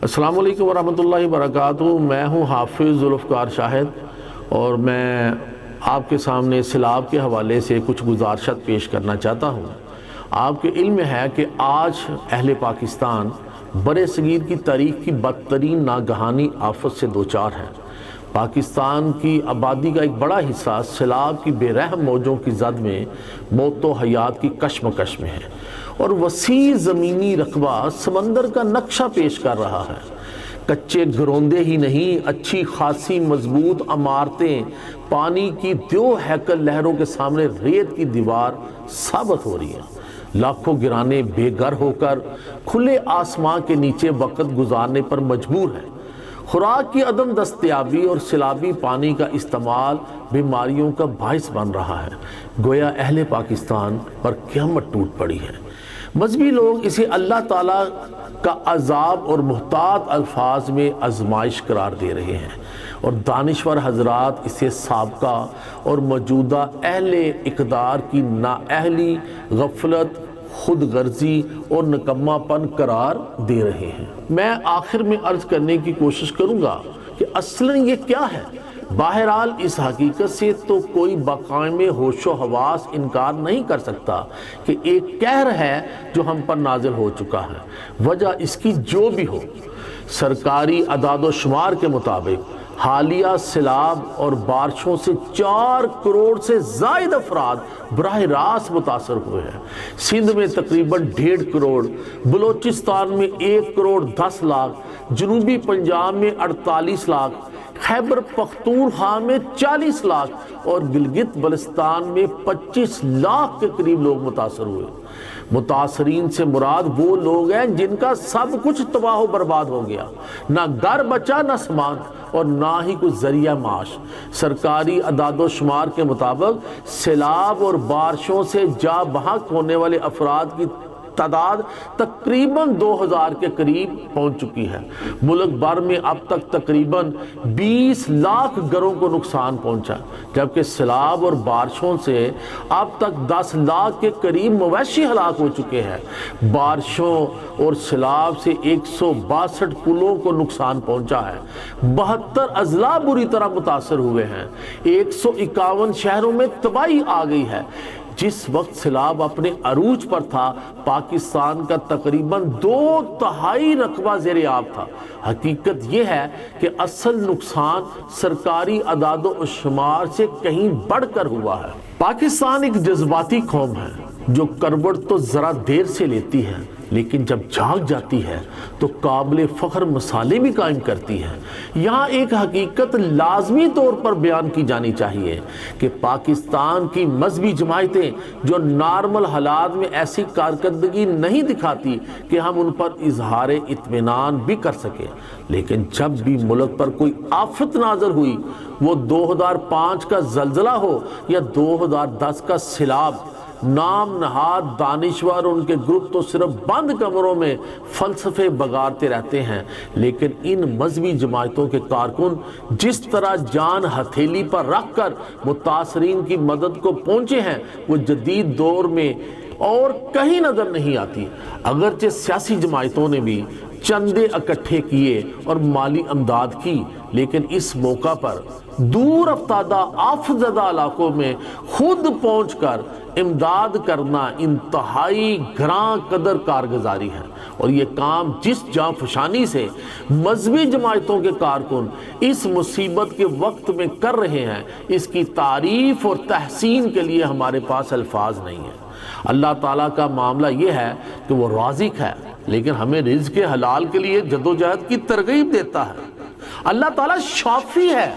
السلام علیکم ورحمۃ اللہ وبرکاتہ۔ میں ہوں حافظ ذوالفقار شاہد اور میں آپ کے سامنے سیلاب کے حوالے سے کچھ گزارشات پیش کرنا چاہتا ہوں۔ آپ کے علم میں ہے کہ آج اہل پاکستان برِ صغیر کی تاریخ کی بدترین ناگہانی آفت سے دوچار ہے۔ پاکستان کی آبادی کا ایک بڑا حصہ سیلاب کی بے رحم موجوں کی زد میں موت و حیات کی کشمکش میں ہے، اور وسیع زمینی رقبہ سمندر کا نقشہ پیش کر رہا ہے۔ کچے گروندے ہی نہیں، اچھی خاصی مضبوط عمارتیں پانی کی دیو ہیکل لہروں کے سامنے ریت کی دیوار ثابت ہو رہی ہیں۔ لاکھوں گرانے بے گھر ہو کر کھلے آسمان کے نیچے وقت گزارنے پر مجبور ہیں۔ خوراک کی عدم دستیابی اور سیلابی پانی کا استعمال بیماریوں کا باعث بن رہا ہے۔ گویا اہل پاکستان پر قیامت ٹوٹ پڑی ہے۔ مذہبی لوگ اسے اللہ تعالیٰ کا عذاب اور محتاط الفاظ میں آزمائش قرار دے رہے ہیں، اور دانشور حضرات اسے سابقہ اور موجودہ اہل اقدار کی نااہلی، غفلت، خود غرضی اور نکمہ پن قرار دے رہے ہیں۔ میں آخر میں عرض کرنے کی کوشش کروں گا کہ اصلاً یہ کیا ہے۔ بہرحال اس حقیقت سے تو کوئی بقائم ہوش و حواس انکار نہیں کر سکتا کہ ایک قہر ہے جو ہم پر نازل ہو چکا ہے، وجہ اس کی جو بھی ہو۔ سرکاری اعداد و شمار کے مطابق حالیہ سیلاب اور بارشوں سے 4 کروڑ سے زائد افراد براہ راست متاثر ہوئے ہیں۔ سندھ میں تقریباً 1.5 کروڑ، بلوچستان میں 1 کروڑ 10 لاکھ، جنوبی پنجاب میں 48 لاکھ، خیبر پختونخوا میں 40 لاکھ اور گلگت بلتستان میں 25 لاکھ کے قریب لوگ متاثر ہوئے۔ متاثرین سے مراد وہ لوگ ہیں جن کا سب کچھ تباہ و برباد ہو گیا، نہ گھر بچا نہ سامان اور نہ ہی کوئی ذریعہ معاش۔ سرکاری اعداد و شمار کے مطابق سیلاب اور بارشوں سے جاں بحق ہونے والے افراد کی تعداد تقریباً 2000 کے قریب پہنچ چکی ہے۔ ملک بھر میں اب تک تقریباً 20 لاکھ گھروں کو نقصان پہنچا، جبکہ سیلاب اور بارشوں سے اب تک 10 لاکھ کے قریب مویشی ہلاک ہو چکے ہیں۔ بارشوں اور سیلاب سے 162 پلوں کو نقصان پہنچا ہے، 72 اضلاع بری طرح متاثر ہوئے ہیں، 151 شہروں میں تباہی آ گئی ہے۔ جس وقت سیلاب اپنے عروج پر تھا، پاکستان کا تقریباً 2/3 رقبہ زیر آب تھا۔ حقیقت یہ ہے کہ اصل نقصان سرکاری اعداد و شمار سے کہیں بڑھ کر ہوا ہے۔ پاکستان ایک جذباتی قوم ہے جو کروٹ تو ذرا دیر سے لیتی ہے، لیکن جب جاگ جاتی ہے تو قابل فخر مثالیں بھی قائم کرتی ہے۔ یہاں ایک حقیقت لازمی طور پر بیان کی جانی چاہیے کہ پاکستان کی مذہبی جماعتیں جو نارمل حالات میں ایسی کارکردگی نہیں دکھاتی کہ ہم ان پر اظہار اطمینان بھی کر سکیں، لیکن جب بھی ملک پر کوئی آفت نازل ہوئی، وہ 2005 کا زلزلہ ہو یا 2010 کا سیلاب، نام نہاد دانشور اور ان کے گروپ تو صرف بند کمروں میں فلسفے بگاڑتے رہتے ہیں، لیکن ان مذہبی جماعتوں کے کارکن جس طرح جان ہتھیلی پر رکھ کر متاثرین کی مدد کو پہنچے ہیں، وہ جدید دور میں اور کہیں نظر نہیں آتی۔ اگرچہ سیاسی جماعتوں نے بھی چندے اکٹھے کیے اور مالی امداد کی، لیکن اس موقع پر دور افتادہ آفت زدہ علاقوں میں خود پہنچ کر امداد کرنا انتہائی گراں قدر کارگزاری ہے، اور یہ کام جس جاں فشانی سے مذہبی جماعتوں کے کارکن اس مصیبت کے وقت میں کر رہے ہیں، اس کی تعریف اور تحسین کے لیے ہمارے پاس الفاظ نہیں ہیں۔ اللہ تعالیٰ کا معاملہ یہ ہے کہ وہ رازق ہے، لیکن ہمیں رزق حلال کے لیے جدوجہد کی ترغیب دیتا ہے۔ اللہ تعالیٰ شافی ہے،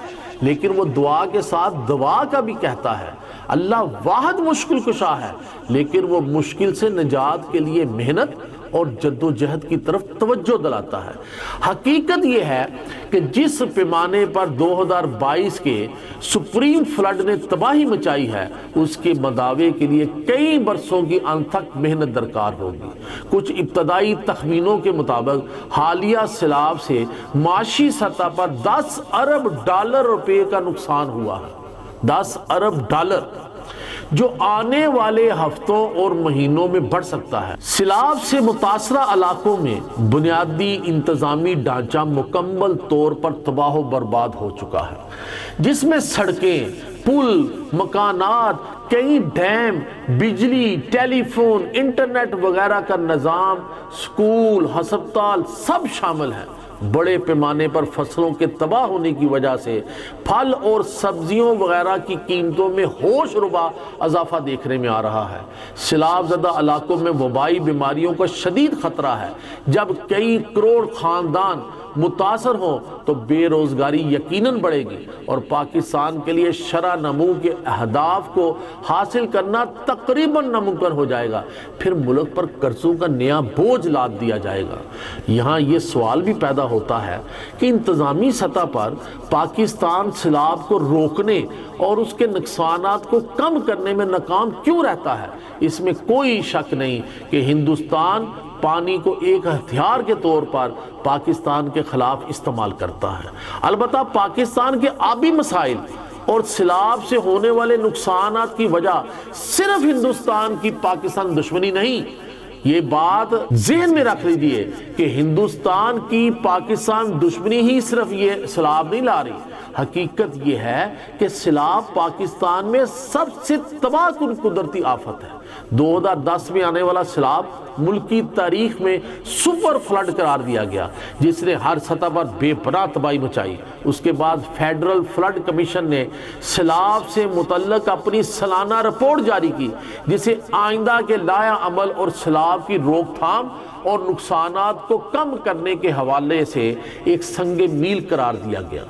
لیکن وہ دعا کے ساتھ دوا کا بھی کہتا ہے۔ اللہ واحد مشکل کشا ہے، لیکن وہ مشکل سے نجات کے لیے محنت اور جدوجہد کی طرف توجہ دلاتا ہے۔ حقیقت یہ ہے کہ جس پیمانے پر 2022 کے سپریم فلڈ نے تباہی مچائی ہے، اس کے مداوے کے لیے کئی برسوں کی انتھک محنت درکار ہوگی۔ کچھ ابتدائی تخمینوں کے مطابق حالیہ سیلاب سے معاشی سطح پر 10 ارب ڈالر روپے کا نقصان ہوا ہے۔ 10 ارب ڈالر، جو آنے والے ہفتوں اور مہینوں میں بڑھ سکتا ہے۔ سیلاب سے متاثرہ علاقوں میں بنیادی انتظامی ڈھانچہ مکمل طور پر تباہ و برباد ہو چکا ہے، جس میں سڑکیں، پل، مکانات، کئی ڈیم، بجلی، ٹیلی فون، انٹرنیٹ وغیرہ کا نظام، سکول، ہسپتال سب شامل ہیں۔ بڑے پیمانے پر فصلوں کے تباہ ہونے کی وجہ سے پھل اور سبزیوں وغیرہ کی قیمتوں میں ہوش ربا اضافہ دیکھنے میں آ رہا ہے۔ سیلاب زدہ علاقوں میں وبائی بیماریوں کا شدید خطرہ ہے۔ جب کئی کروڑ خاندان متاثر ہوں تو بے روزگاری یقیناً بڑھے گی اور پاکستان کے لیے شرح نمو کے اہداف کو حاصل کرنا تقریباً ناممکن ہو جائے گا۔ پھر ملک پر قرضوں کا نیا بوجھ لاد دیا جائے گا۔ یہاں یہ سوال بھی پیدا ہوتا ہے کہ انتظامی سطح پر پاکستان سیلاب کو روکنے اور اس کے نقصانات کو کم کرنے میں ناکام کیوں رہتا ہے؟ اس میں کوئی شک نہیں کہ ہندوستان پانی کو ایک ہتھیار کے طور پر پاکستان کے خلاف استعمال کرتا ہے۔ البتہ پاکستان کے آبی مسائل اور سیلاب سے ہونے والے نقصانات کی وجہ صرف ہندوستان کی پاکستان دشمنی نہیں۔ یہ بات ذہن میں رکھ لیجئے کہ ہندوستان کی پاکستان دشمنی ہی صرف یہ سیلاب نہیں لا رہی۔ حقیقت یہ ہے کہ سیلاب پاکستان میں سب سے تباہ کن قدرتی آفت ہے۔ 2010 میں آنے والا سیلاب ملکی تاریخ میں سپر فلڈ قرار دیا گیا، جس نے ہر سطح پر بے پناہ تباہی مچائی۔ اس کے بعد فیڈرل فلڈ کمیشن نے سیلاب سے متعلق اپنی سالانہ رپورٹ جاری کی، جسے آئندہ کے لائحہ عمل اور سیلاب کی روک تھام اور نقصانات کو کم کرنے کے حوالے سے ایک سنگ میل قرار دیا گیا۔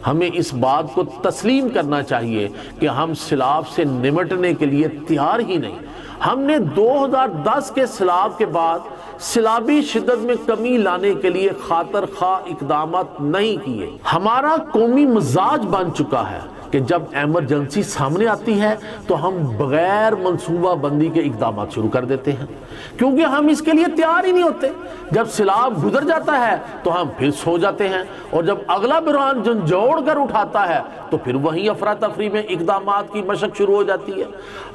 ہمیں اس بات کو تسلیم کرنا چاہیے کہ ہم سیلاب سے نمٹنے کے لیے تیار ہی نہیں۔ ہم نے 2010 کے سیلاب کے بعد سیلابی شدت میں کمی لانے کے لیے خاطر خواہ اقدامات نہیں کیے۔ ہمارا قومی مزاج بن چکا ہے کہ جب ایمرجنسی سامنے آتی ہے تو ہم بغیر منصوبہ بندی کے اقدامات شروع کر دیتے ہیں، کیونکہ ہم اس کے لیے تیار ہی نہیں ہوتے۔ جب سیلاب گزر جاتا ہے تو ہم پھر سو جاتے ہیں، اور جب اگلا بحران جھنجھوڑ کر اٹھاتا ہے تو پھر وہیں افراتفری میں اقدامات کی مشق شروع ہو جاتی ہے۔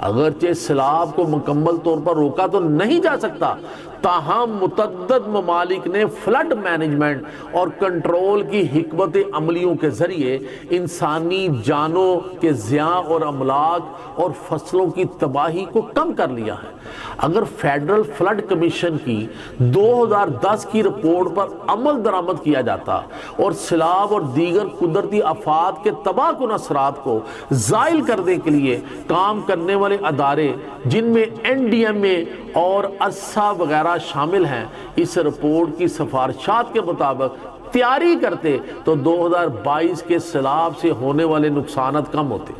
اگرچہ سیلاب کو مکمل طور پر روکا تو نہیں جا سکتا، تاہم متعدد ممالک نے فلڈ مینجمنٹ اور کنٹرول کی حکمت عملیوں کے ذریعے انسانی جانوں کے زیاں اور املاک اور فصلوں کی تباہی کو کم کر لیا ہے۔ اگر فیڈرل فلڈ کمیشن کی 2010 کی رپورٹ پر عمل درآمد کیا جاتا اور سیلاب اور دیگر قدرتی آفات کے تباہ کن اثرات کو زائل کرنے کے لیے کام کرنے والے ادارے، جن میں NDMA اور ارسا وغیرہ شامل ہیں، اس رپورٹ کی سفارشات کے مطابق تیاری کرتے تو 2022 کے سیلاب سے ہونے والے نقصانات کم ہوتے۔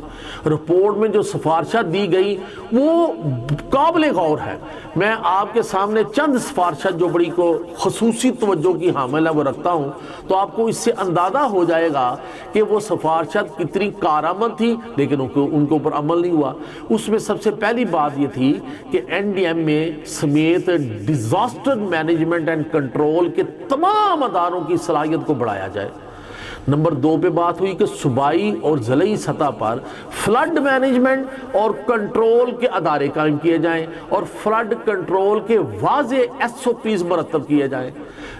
رپورٹ میں جو سفارشات دی گئی وہ قابل غور ہے۔ میں آپ کے سامنے چند سفارشات جو بڑی کو خصوصی توجہ کی حامل ہے وہ رکھتا ہوں، تو آپ کو اس سے اندازہ ہو جائے گا کہ وہ سفارشات کتنی کارآمد تھی، لیکن ان کے اوپر عمل نہیں ہوا۔ اس میں سب سے پہلی بات یہ تھی کہ NDMA سمیت ڈیزاسٹر مینجمنٹ اینڈ کنٹرول کے تمام اداروں کی صلاحیت کو بڑھایا جائے۔ نمبر 2 پہ بات ہوئی کہ صوبائی اور ضلعی سطح پر فلڈ مینجمنٹ اور کنٹرول کے ادارے قائم کیے جائیں اور فلڈ کنٹرول کے واضح SOPs مرتب کیے جائیں۔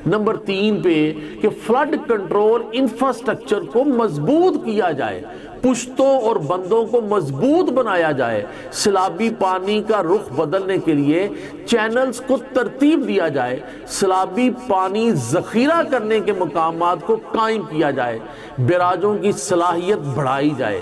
نمبر 3 پہ کہ فلڈ کنٹرول انفراسٹرکچر کو مضبوط کیا جائے، پشتوں اور بندوں کو مضبوط بنایا جائے، سیلابی پانی کا رخ بدلنے کے لیے چینلز کو ترتیب دیا جائے، سیلابی پانی ذخیرہ کرنے کے مقامات کو قائم کیا جائے، بیراجوں کی صلاحیت بڑھائی جائے۔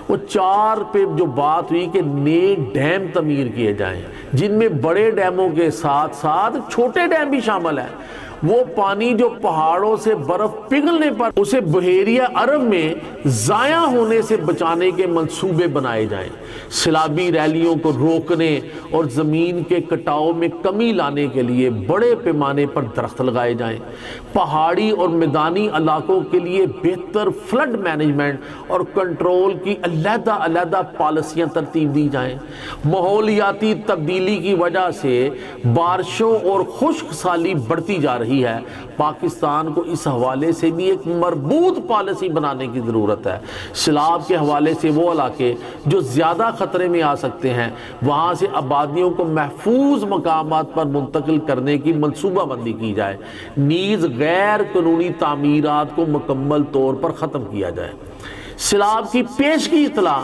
وہ 4 پہ جو بات ہوئی کہ نئے ڈیم تعمیر کیے جائیں، جن میں بڑے ڈیموں کے ساتھ ساتھ چھوٹے ڈیم بھی شامل ہیں۔ وہ پانی جو پہاڑوں سے برف پگھلنے پر اسے بحیرہ عرب میں ضائع ہونے سے بچانے کے منصوبے بنائے جائیں، سیلابی ریلیوں کو روکنے اور زمین کے کٹاؤ میں کمی لانے کے لیے بڑے پیمانے پر درخت لگائے جائیں، پہاڑی اور میدانی علاقوں کے لیے بہتر فلڈ مینجمنٹ اور کنٹرول کی علیحدہ پالیسیاں ترتیب دی جائیں۔ ماحولیاتی تبدیلی کی وجہ سے بارشوں اور خشک سالی بڑھتی جا رہی رہی ہے، پاکستان کو اس حوالے سے بھی ایک مربوط پالیسی بنانے کی ضرورت ہے۔ سیلاب کے حوالے سے وہ علاقے جو زیادہ خطرے میں آ سکتے ہیں وہاں سے آبادیوں کو محفوظ مقامات پر منتقل کرنے کی منصوبہ بندی کی جائے، نیز غیر قانونی تعمیرات کو مکمل طور پر ختم کیا جائے، سیلاب کی پیشگی اطلاع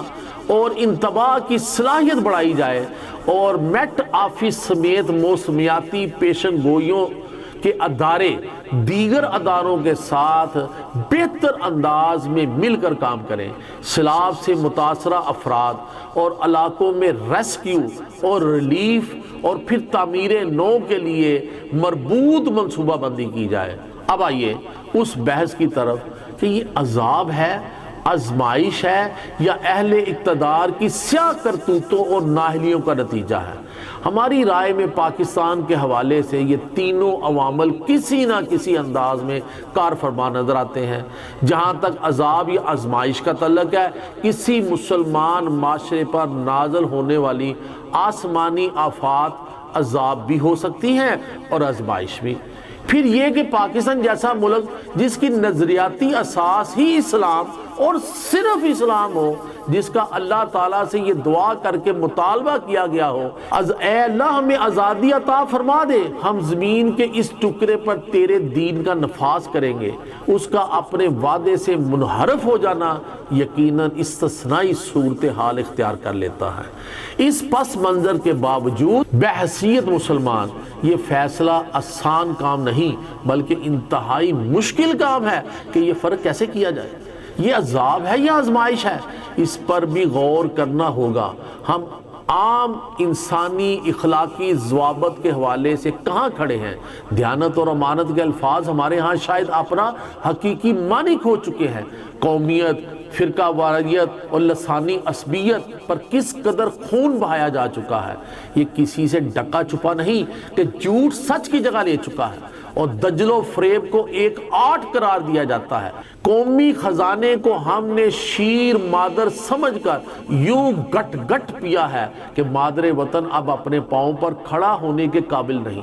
اور انتباہ کی صلاحیت بڑھائی جائے، اور میٹ آفس سمیت موسمیاتی پیشن گوئیوں کے ادارے دیگر اداروں کے ساتھ بہتر انداز میں مل کر کام کریں، سیلاب سے متاثرہ افراد اور علاقوں میں ریسکیو اور ریلیف اور پھر تعمیر نو کے لیے مربوط منصوبہ بندی کی جائے۔ اب آئیے اس بحث کی طرف کہ یہ عذاب ہے، آزمائش ہے، یا اہل اقتدار کی سیاہ کرتوتوں اور نااہلیوں کا نتیجہ ہے۔ ہماری رائے میں پاکستان کے حوالے سے یہ تینوں عوامل کسی نہ کسی انداز میں کار فرما نظر آتے ہیں۔ جہاں تک عذاب یا آزمائش کا تعلق ہے، کسی مسلمان معاشرے پر نازل ہونے والی آسمانی آفات عذاب بھی ہو سکتی ہیں اور آزمائش بھی۔ پھر یہ کہ پاکستان جیسا ملک جس کی نظریاتی اساس ہی اسلام اور صرف اسلام ہو، جس کا اللہ تعالیٰ سے یہ دعا کر کے مطالبہ کیا گیا ہو، اے اللہ ہمیں آزادی عطا فرما دے، ہم زمین کے اس ٹکڑے پر تیرے دین کا نفاذ کریں گے، اس کا اپنے وعدے سے منحرف ہو جانا یقیناً استثنائی صورتحال اختیار کر لیتا ہے۔ اس پس منظر کے باوجود بحیثیت مسلمان یہ فیصلہ آسان کام نہیں بلکہ انتہائی مشکل کام ہے کہ یہ فرق کیسے کیا جائے۔ یہ عذاب ہے یا آزمائش ہے، اس پر بھی غور کرنا ہوگا۔ ہم عام انسانی اخلاقی ضوابط کے حوالے سے کہاں کھڑے ہیں؟ دیانت اور امانت کے الفاظ ہمارے ہاں شاید اپنا حقیقی معنی کھو چکے ہیں۔ قومیت، فرقہ واریت اور لسانی عصبیت پر کس قدر خون بہایا جا چکا ہے، یہ کسی سے ڈکا چھپا نہیں کہ جھوٹ سچ کی جگہ لے چکا ہے اور دجل و فریب کو ایک آرٹ قرار دیا جاتا ہے۔ قومی خزانے کو ہم نے شیر مادر سمجھ کر یوں گٹ گٹ پیا ہے کہ مادر وطن اب اپنے پاؤں پر کھڑا ہونے کے قابل نہیں،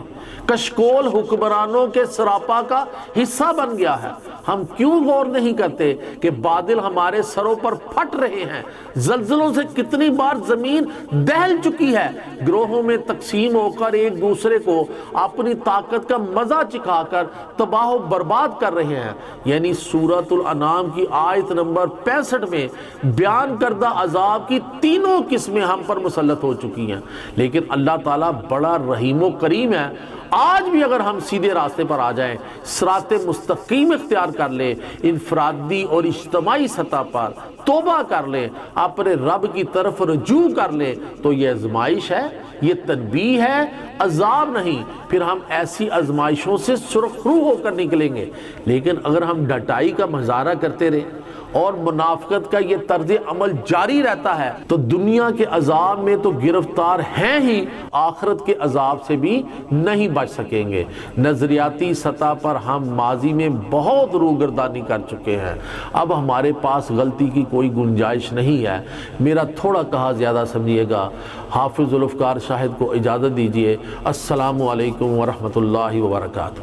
کشکول حکمرانوں کے سراپا کا حصہ بن گیا ہے۔ ہم کیوں غور نہیں کرتے کہ بادل ہمارے سروں پر پھٹ رہے ہیں، زلزلوں سے کتنی بار زمین دہل چکی ہے، گروہوں میں تقسیم ہو کر ایک دوسرے کو اپنی طاقت کا مزہ چکھا کر تباہ و برباد کر رہے ہیں۔ یعنی سورۃ الانعام کی آیت نمبر 65 میں بیان کردہ عذاب کی تینوں قسمیں ہم پر مسلط ہو چکی ہیں، لیکن اللہ تعالیٰ بڑا رحیم و کریم ہے۔ آج بھی اگر ہم سیدھے راستے پر آ جائیں، صراط مستقیم اختیار کر لیں، انفرادی اور اجتماعی سطح پر توبہ کر لیں، اپنے رب کی طرف رجوع کر لیں، تو یہ آزمائش ہے، یہ تنبیہ ہے، عذاب نہیں۔ پھر ہم ایسی آزمائشوں سے سرخرو ہو کر نکلیں گے۔ لیکن اگر ہم ڈٹائی کا مظاہرہ کرتے رہے اور منافقت کا یہ طرز عمل جاری رہتا ہے تو دنیا کے عذاب میں تو گرفتار ہیں ہی، آخرت کے عذاب سے بھی نہیں بچ سکیں گے۔ نظریاتی سطح پر ہم ماضی میں بہت روگردانی کر چکے ہیں، اب ہمارے پاس غلطی کی کوئی گنجائش نہیں ہے۔ میرا تھوڑا کہا زیادہ سمجھیے گا۔ حافظ ذوالفقار شاہد کو اجازت دیجیے۔ السلام علیکم ورحمۃ اللہ وبرکاتہ۔